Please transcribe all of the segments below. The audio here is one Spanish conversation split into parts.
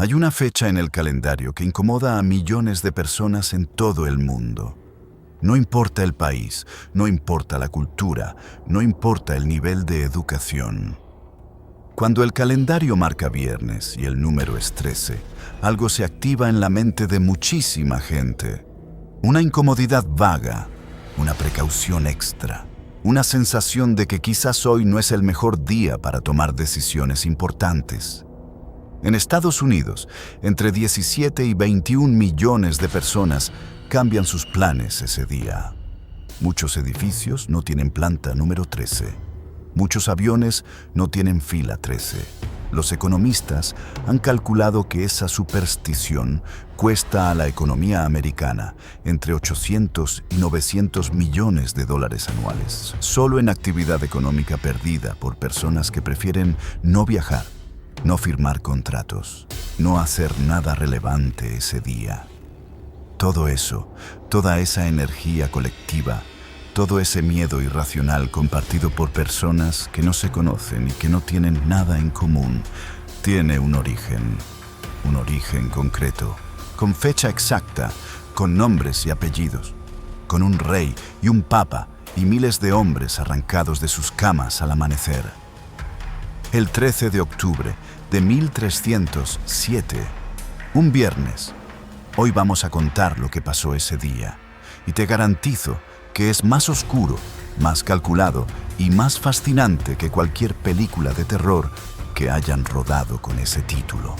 Hay una fecha en el calendario que incomoda a millones de personas en todo el mundo. No importa el país, no importa la cultura, no importa el nivel de educación. Cuando el calendario marca viernes y el número es 13, algo se activa en la mente de muchísima gente. Una incomodidad vaga, una precaución extra, una sensación de que quizás hoy no es el mejor día para tomar decisiones importantes. En Estados Unidos, entre 17 y 21 millones de personas cambian sus planes ese día. Muchos edificios no tienen planta número 13. Muchos aviones no tienen fila 13. Los economistas han calculado que esa superstición cuesta a la economía americana entre 800 y 900 millones de dólares anuales, solo en actividad económica perdida por personas que prefieren no viajar, no firmar contratos, no hacer nada relevante ese día. Todo eso, toda esa energía colectiva, todo ese miedo irracional compartido por personas que no se conocen y que no tienen nada en común, tiene un origen concreto, con fecha exacta, con nombres y apellidos, con un rey y un papa y miles de hombres arrancados de sus camas al amanecer. El 13 de octubre de 1307, un viernes. Hoy vamos a contar lo que pasó ese día, y te garantizo que es más oscuro, más calculado y más fascinante que cualquier película de terror que hayan rodado con ese título.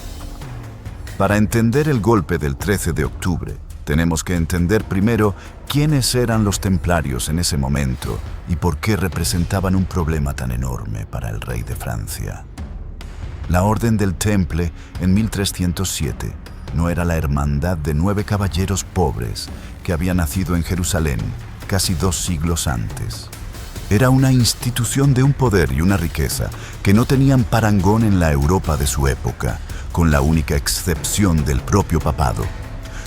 Para entender el golpe del 13 de octubre, tenemos que entender primero quiénes eran los templarios en ese momento y por qué representaban un problema tan enorme para el rey de Francia. La Orden del Temple, en 1307, no era la hermandad de 9 caballeros pobres que había nacido en Jerusalén casi 2 siglos antes. Era una institución de un poder y una riqueza que no tenían parangón en la Europa de su época, con la única excepción del propio papado.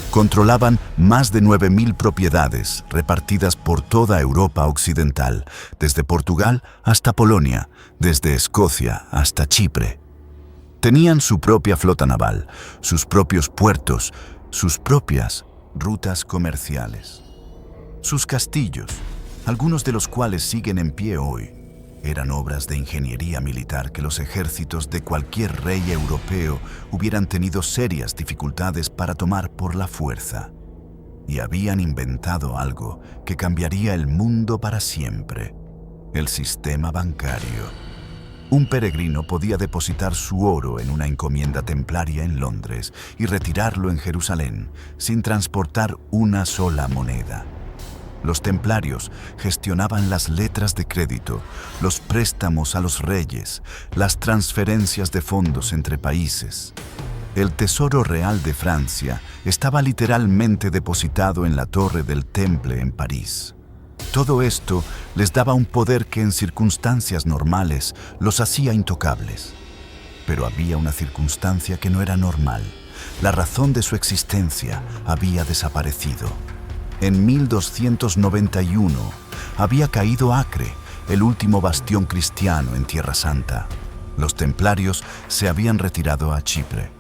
Controlaban más de 9.000 propiedades repartidas por toda Europa occidental, desde Portugal hasta Polonia, desde Escocia hasta Chipre. Tenían su propia flota naval, sus propios puertos, sus propias rutas comerciales. Sus castillos, algunos de los cuales siguen en pie hoy, eran obras de ingeniería militar que los ejércitos de cualquier rey europeo hubieran tenido serias dificultades para tomar por la fuerza. Y habían inventado algo que cambiaría el mundo para siempre: el sistema bancario. Un peregrino podía depositar su oro en una encomienda templaria en Londres y retirarlo en Jerusalén sin transportar una sola moneda. Los templarios gestionaban las letras de crédito, los préstamos a los reyes, las transferencias de fondos entre países. El Tesoro Real de Francia estaba literalmente depositado en la Torre del Temple en París. Todo esto les daba un poder que en circunstancias normales los hacía intocables. Pero había una circunstancia que no era normal. La razón de su existencia había desaparecido. En 1291 había caído Acre, el último bastión cristiano en Tierra Santa. Los templarios se habían retirado a Chipre.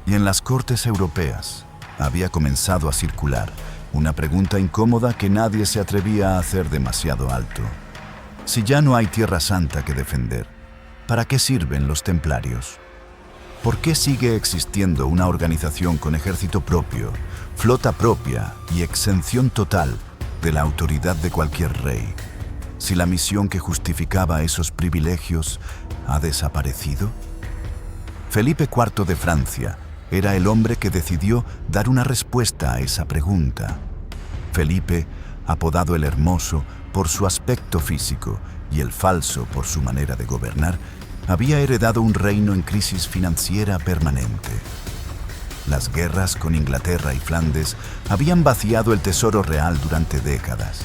Y en las cortes europeas había comenzado a circular una pregunta incómoda que nadie se atrevía a hacer demasiado alto. Si ya no hay Tierra Santa que defender, ¿para qué sirven los templarios? ¿Por qué sigue existiendo una organización con ejército propio, flota propia y exención total de la autoridad de cualquier rey, si la misión que justificaba esos privilegios ha desaparecido? Felipe IV de Francia era el hombre que decidió dar una respuesta a esa pregunta. Felipe, apodado el Hermoso por su aspecto físico y el Falso por su manera de gobernar, había heredado un reino en crisis financiera permanente. Las guerras con Inglaterra y Flandes habían vaciado el tesoro real durante décadas.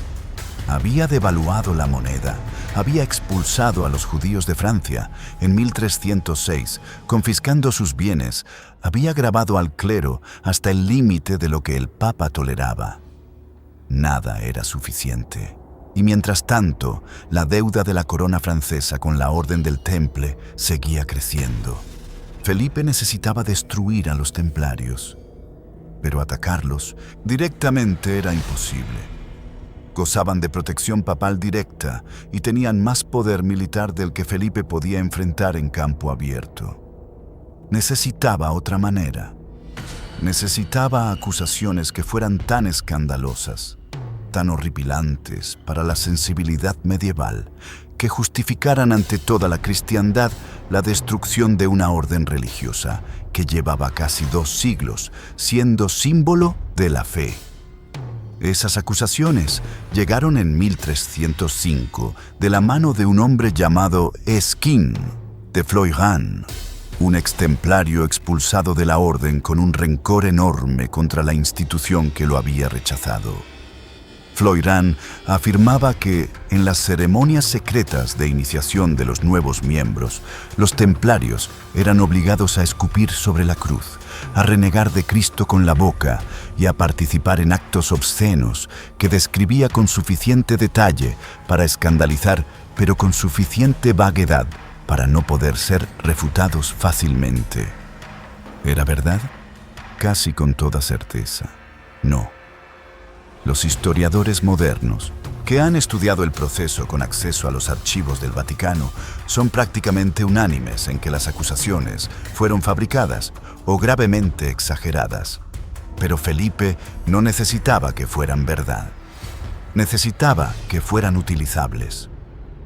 Había devaluado la moneda, había expulsado a los judíos de Francia en 1306, confiscando sus bienes, había gravado al clero hasta el límite de lo que el Papa toleraba. Nada era suficiente. Y mientras tanto, la deuda de la corona francesa con la Orden del Temple seguía creciendo. Felipe necesitaba destruir a los templarios, pero atacarlos directamente era imposible. Gozaban de protección papal directa y tenían más poder militar del que Felipe podía enfrentar en campo abierto. Necesitaba otra manera. Necesitaba acusaciones que fueran tan escandalosas, tan horripilantes para la sensibilidad medieval, que justificaran ante toda la cristiandad la destrucción de una orden religiosa que llevaba casi 2 siglos siendo símbolo de la fe. Esas acusaciones llegaron en 1305 de la mano de un hombre llamado Esquin de Floirán, un extemplario expulsado de la orden con un rencor enorme contra la institución que lo había rechazado. Floirán afirmaba que en las ceremonias secretas de iniciación de los nuevos miembros, los templarios eran obligados a escupir sobre la cruz, a renegar de Cristo con la boca y a participar en actos obscenos que describía con suficiente detalle para escandalizar, pero con suficiente vaguedad para no poder ser refutados fácilmente. ¿Era verdad? Casi con toda certeza, no. Los historiadores modernos, que han estudiado el proceso con acceso a los archivos del Vaticano, son prácticamente unánimes en que las acusaciones fueron fabricadas o gravemente exageradas. Pero Felipe no necesitaba que fueran verdad. Necesitaba que fueran utilizables.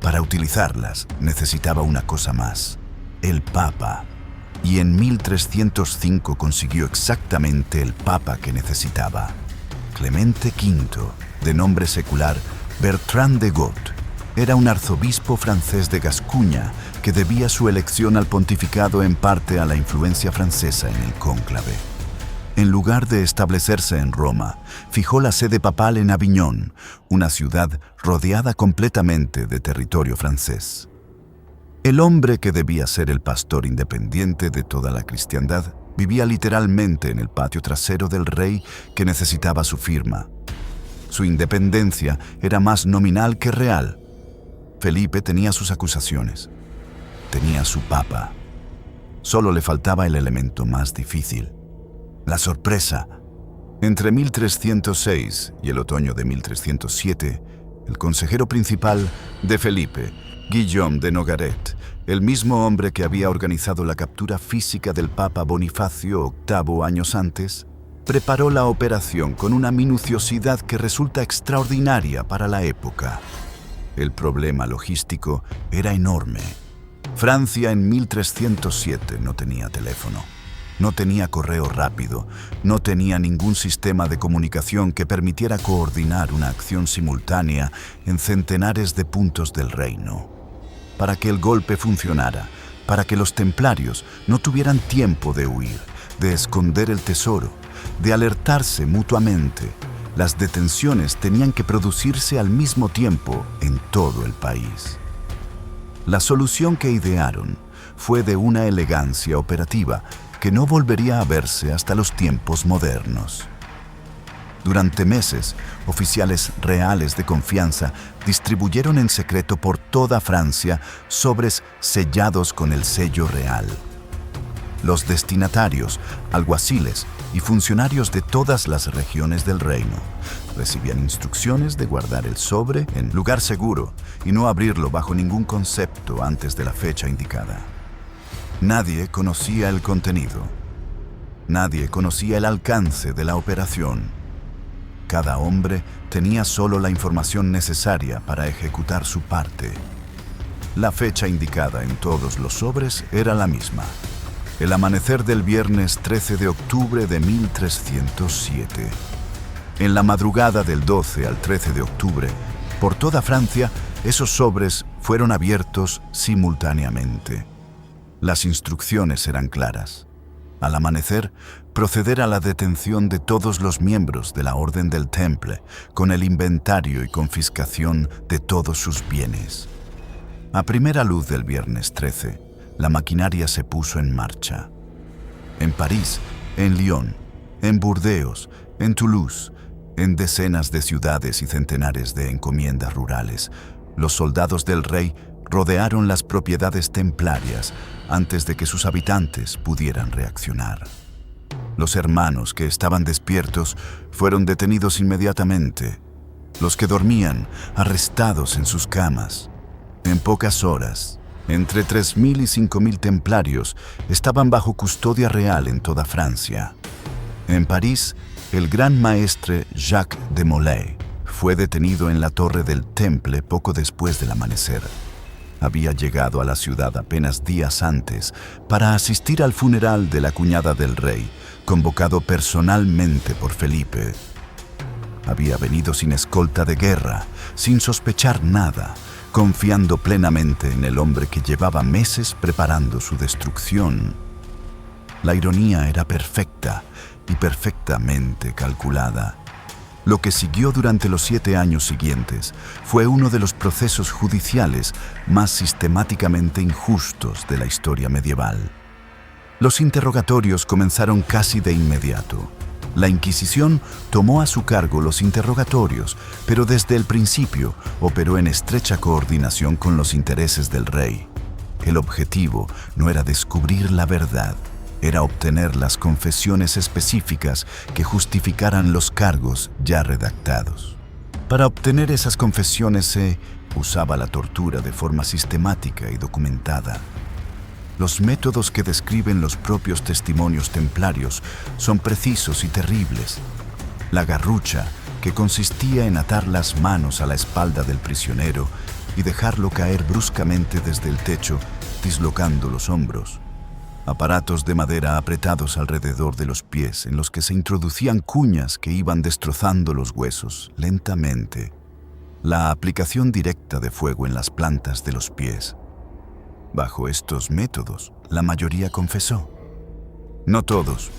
Para utilizarlas necesitaba una cosa más: el Papa. Y en 1305 consiguió exactamente el Papa que necesitaba. Clemente V, de nombre secular Bertrand de Got, era un arzobispo francés de Gascuña que debía su elección al pontificado en parte a la influencia francesa en el cónclave. En lugar de establecerse en Roma, fijó la sede papal en Aviñón, una ciudad rodeada completamente de territorio francés. El hombre que debía ser el pastor independiente de toda la cristiandad vivía literalmente en el patio trasero del rey que necesitaba su firma. Su independencia era más nominal que real. Felipe tenía sus acusaciones. Tenía su papa. Solo le faltaba el elemento más difícil: la sorpresa. Entre 1306 y el otoño de 1307, el consejero principal de Felipe, Guillaume de Nogaret, el mismo hombre que había organizado la captura física del Papa Bonifacio VIII años antes, preparó la operación con una minuciosidad que resulta extraordinaria para la época. El problema logístico era enorme. Francia en 1307 no tenía teléfono, no tenía correo rápido, no tenía ningún sistema de comunicación que permitiera coordinar una acción simultánea en centenares de puntos del reino. Para que el golpe funcionara, para que los templarios no tuvieran tiempo de huir, de esconder el tesoro, de alertarse mutuamente, las detenciones tenían que producirse al mismo tiempo en todo el país. La solución que idearon fue de una elegancia operativa que no volvería a verse hasta los tiempos modernos. Durante meses, oficiales reales de confianza distribuyeron en secreto por toda Francia sobres sellados con el sello real. Los destinatarios, alguaciles y funcionarios de todas las regiones del reino recibían instrucciones de guardar el sobre en lugar seguro y no abrirlo bajo ningún concepto antes de la fecha indicada. Nadie conocía el contenido. Nadie conocía el alcance de la operación. Cada hombre tenía solo la información necesaria para ejecutar su parte. La fecha indicada en todos los sobres era la misma: el amanecer del viernes 13 de octubre de 1307. En la madrugada del 12 al 13 de octubre, por toda Francia, esos sobres fueron abiertos simultáneamente. Las instrucciones eran claras. Al amanecer, proceder a la detención de todos los miembros de la Orden del Temple, con el inventario y confiscación de todos sus bienes. A primera luz del viernes 13, la maquinaria se puso en marcha. En París, en Lyon, en Burdeos, en Toulouse, en decenas de ciudades y centenares de encomiendas rurales, los soldados del rey rodearon las propiedades templarias antes de que sus habitantes pudieran reaccionar. Los hermanos que estaban despiertos fueron detenidos inmediatamente. Los que dormían, arrestados en sus camas. En pocas horas, entre 3.000 y 5.000 templarios estaban bajo custodia real en toda Francia. En París, el gran maestre Jacques de Molay fue detenido en la torre del Temple poco después del amanecer. Había llegado a la ciudad apenas días antes para asistir al funeral de la cuñada del rey, convocado personalmente por Felipe. Había venido sin escolta de guerra, sin sospechar nada, confiando plenamente en el hombre que llevaba meses preparando su destrucción. La ironía era perfecta y perfectamente calculada. Lo que siguió durante los 7 años siguientes fue uno de los procesos judiciales más sistemáticamente injustos de la historia medieval. Los interrogatorios comenzaron casi de inmediato. La Inquisición tomó a su cargo los interrogatorios, pero desde el principio operó en estrecha coordinación con los intereses del rey. El objetivo no era descubrir la verdad, era obtener las confesiones específicas que justificaran los cargos ya redactados. Para obtener esas confesiones se usaba la tortura de forma sistemática y documentada. Los métodos que describen los propios testimonios templarios son precisos y terribles. La garrucha, que consistía en atar las manos a la espalda del prisionero y dejarlo caer bruscamente desde el techo, dislocando los hombros. Aparatos de madera apretados alrededor de los pies en los que se introducían cuñas que iban destrozando los huesos lentamente. La aplicación directa de fuego en las plantas de los pies. Bajo estos métodos, la mayoría confesó. No todos.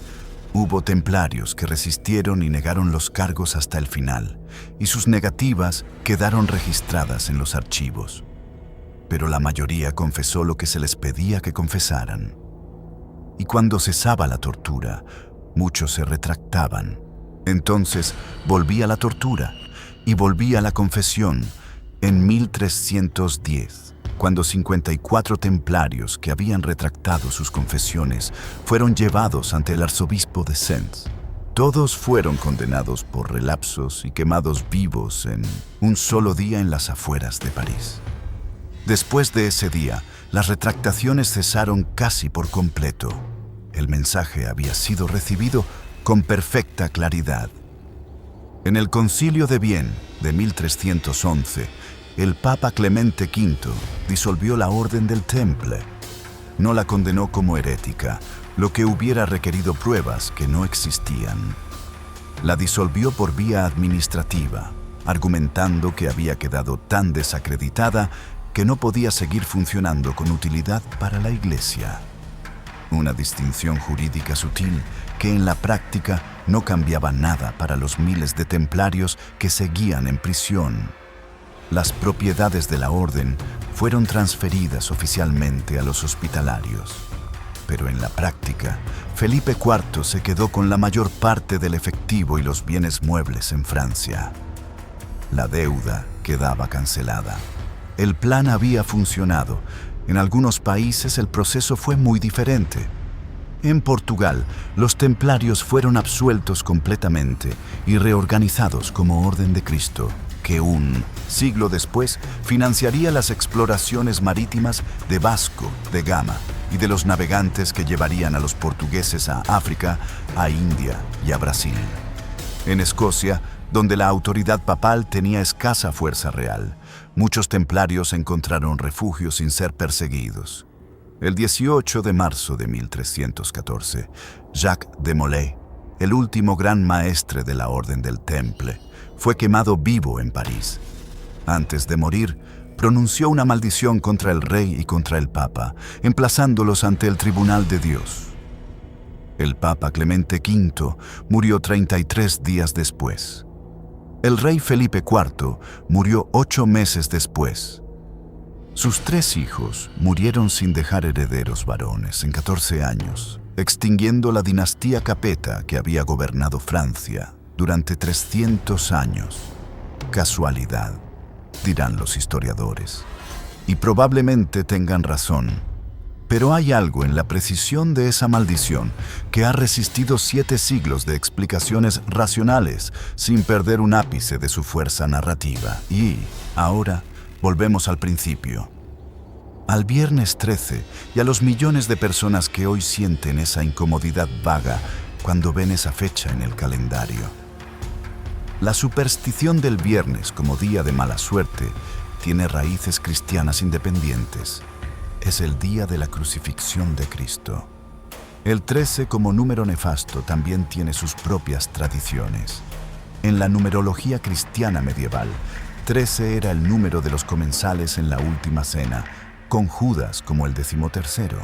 Hubo templarios que resistieron y negaron los cargos hasta el final, y sus negativas quedaron registradas en los archivos. Pero la mayoría confesó lo que se les pedía que confesaran. Y cuando cesaba la tortura, muchos se retractaban. Entonces volvía la tortura y volvía la confesión en 1310. Cuando 54 templarios que habían retractado sus confesiones fueron llevados ante el arzobispo de Sens. Todos fueron condenados por relapsos y quemados vivos en un solo día en las afueras de París. Después de ese día, las retractaciones cesaron casi por completo. El mensaje había sido recibido con perfecta claridad. En el Concilio de Vienne de 1311, el Papa Clemente V disolvió la Orden del Temple. No la condenó como herética, lo que hubiera requerido pruebas que no existían. La disolvió por vía administrativa, argumentando que había quedado tan desacreditada que no podía seguir funcionando con utilidad para la Iglesia. Una distinción jurídica sutil que en la práctica no cambiaba nada para los miles de templarios que seguían en prisión. Las propiedades de la orden fueron transferidas oficialmente a los hospitalarios. Pero en la práctica, Felipe IV se quedó con la mayor parte del efectivo y los bienes muebles en Francia. La deuda quedaba cancelada. El plan había funcionado. En algunos países el proceso fue muy diferente. En Portugal, los templarios fueron absueltos completamente y reorganizados como Orden de Cristo, que un siglo después financiaría las exploraciones marítimas de Vasco de Gama y de los navegantes que llevarían a los portugueses a África, a India y a Brasil. En Escocia, donde la autoridad papal tenía escasa fuerza real, muchos templarios encontraron refugio sin ser perseguidos. El 18 de marzo de 1314, Jacques de Molay, el último gran maestre de la Orden del Temple, fue quemado vivo en París. Antes de morir, pronunció una maldición contra el rey y contra el papa, emplazándolos ante el tribunal de Dios. El papa Clemente V murió 33 días después. El rey Felipe IV murió 8 meses después. Sus 3 hijos murieron sin dejar herederos varones en 14 años, extinguiendo la dinastía Capeta que había gobernado Francia durante 300 años. Casualidad, dirán los historiadores. Y probablemente tengan razón. Pero hay algo en la precisión de esa maldición que ha resistido 7 siglos de explicaciones racionales sin perder un ápice de su fuerza narrativa. Y ahora volvemos al principio. Al viernes 13 y a los millones de personas que hoy sienten esa incomodidad vaga cuando ven esa fecha en el calendario. La superstición del viernes como día de mala suerte tiene raíces cristianas independientes. Es el día de la crucifixión de Cristo. El 13 como número nefasto también tiene sus propias tradiciones. En la numerología cristiana medieval, 13 era el número de los comensales en la última cena, con Judas como el 13º.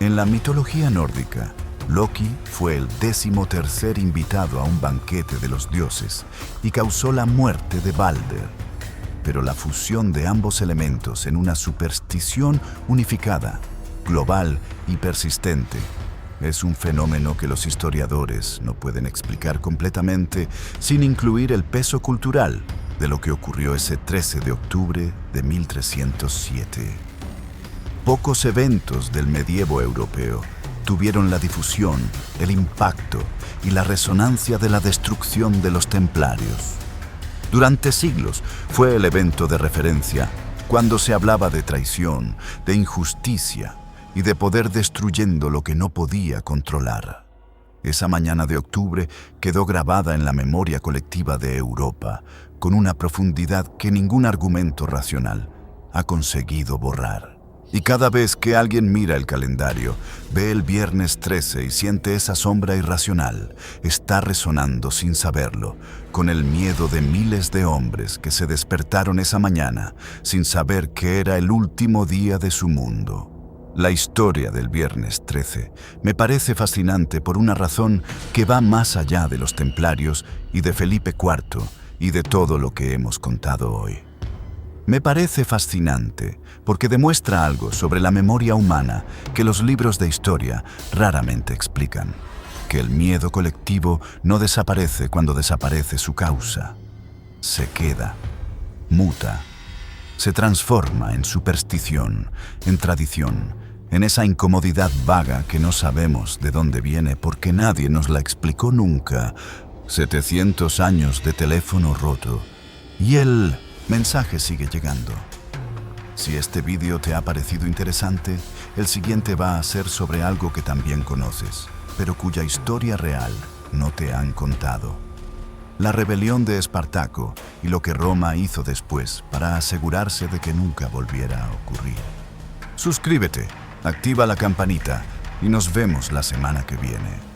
En la mitología nórdica, Loki fue el 13º invitado a un banquete de los dioses y causó la muerte de Balder. Pero la fusión de ambos elementos en una superstición unificada, global y persistente, es un fenómeno que los historiadores no pueden explicar completamente sin incluir el peso cultural de lo que ocurrió ese 13 de octubre de 1307. Pocos eventos del medievo europeo tuvieron la difusión, el impacto y la resonancia de la destrucción de los templarios. Durante siglos fue el evento de referencia cuando se hablaba de traición, de injusticia y de poder destruyendo lo que no podía controlar. Esa mañana de octubre quedó grabada en la memoria colectiva de Europa con una profundidad que ningún argumento racional ha conseguido borrar. Y cada vez que alguien mira el calendario, ve el viernes 13 y siente esa sombra irracional, está resonando sin saberlo, con el miedo de miles de hombres que se despertaron esa mañana sin saber que era el último día de su mundo. La historia del viernes 13 me parece fascinante por una razón que va más allá de los templarios y de Felipe IV y de todo lo que hemos contado hoy. Me parece fascinante porque demuestra algo sobre la memoria humana que los libros de historia raramente explican, que el miedo colectivo no desaparece cuando desaparece su causa. Se queda, muta, se transforma en superstición, en tradición, en esa incomodidad vaga que no sabemos de dónde viene porque nadie nos la explicó nunca. 700 años de teléfono roto y el mensaje sigue llegando. Si este vídeo te ha parecido interesante, el siguiente va a ser sobre algo que también conoces, pero cuya historia real no te han contado. La rebelión de Espartaco y lo que Roma hizo después para asegurarse de que nunca volviera a ocurrir. Suscríbete, activa la campanita y nos vemos la semana que viene.